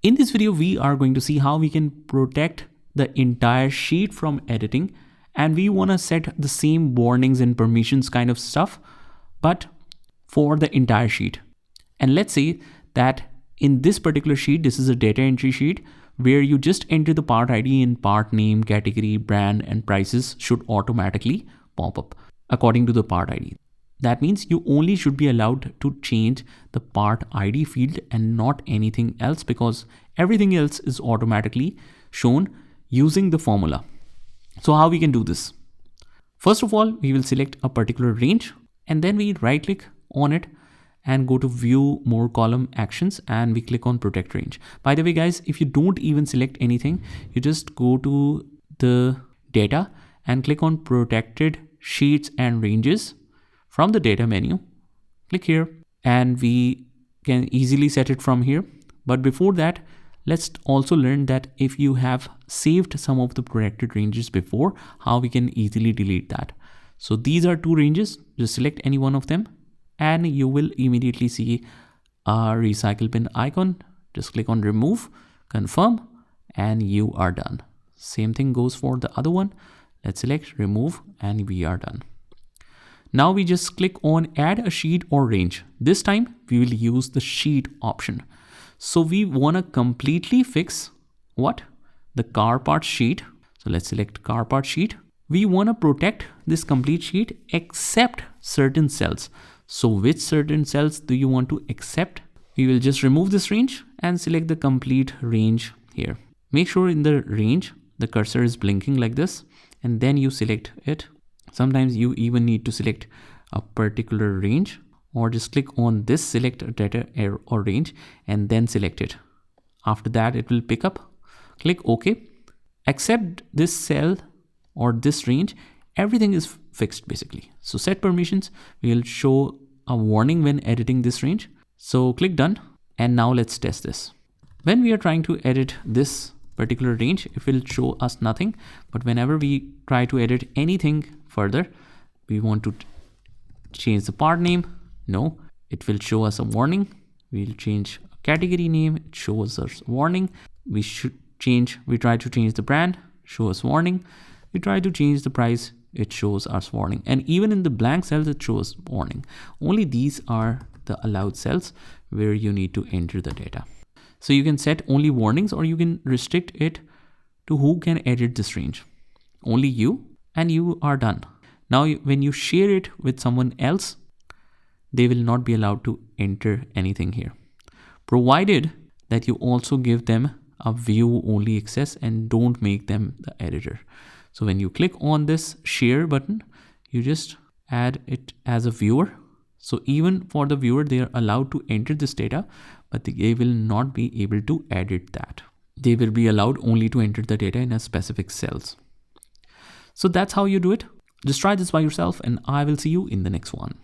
In this video, we are going to see how we can protect the entire sheet from editing, and we want to set the same warnings and permissions kind of stuff, but for the entire sheet. And let's say that in this particular sheet, this is a data entry sheet where you just enter the part ID and part name, category, brand, and prices should automatically pop up according to the part ID. That means you only should be allowed to change the part ID field and not anything else, because everything else is automatically shown using the formula. So how we can do this? First of all, we will select a particular range and then we right click on it and go to view more column actions and we click on protect range. By the way, guys, if you don't even select anything, you just go to the data and click on protected sheets and ranges. From the data menu, click here and we can easily set it from here. But before that, let's also learn that if you have saved some of the protected ranges before, how we can easily delete that. So these are two ranges, just select any one of them and you will immediately see a recycle bin icon. Just click on remove, confirm, and you are done. Same thing goes for the other one. Let's select remove and we are done. Now we just click on add a sheet or range. This time we will use the sheet option. So we want to completely fix what? The car part sheet. So let's select car part sheet. We want to protect this complete sheet except certain cells. So which certain cells do you want to accept? We will just remove this range and select the complete range here. Make sure in the range, the cursor is blinking like this, and then you select it. Sometimes you even need to select a particular range, or just click on this select data or range and then select it. After that, it will pick up. Click OK. Accept this cell or this range. Everything is fixed basically. So set permissions. We will show a warning when editing this range. So click done. And now let's test this. When we are trying to edit this particular range, it will show us nothing. But whenever we try to edit anything further, we want to change the part name. No, it will show us a warning. We'll change a category name. It shows us warning. We try to change the brand, show us warning. We try to change the price. It shows us warning. And even in the blank cells, it shows warning. Only these are the allowed cells where you need to enter the data. So you can set only warnings, or you can restrict it to who can edit this range. Only you, and you are done. Now, when you share it with someone else, they will not be allowed to enter anything here, provided that you also give them a view only access and don't make them the editor. So when you click on this share button, you just add it as a viewer. So even for the viewer, they are allowed to enter this data, but they will not be able to edit that. They will be allowed only to enter the data in a specific cells. So that's how you do it. Just try this by yourself and I will see you in the next one.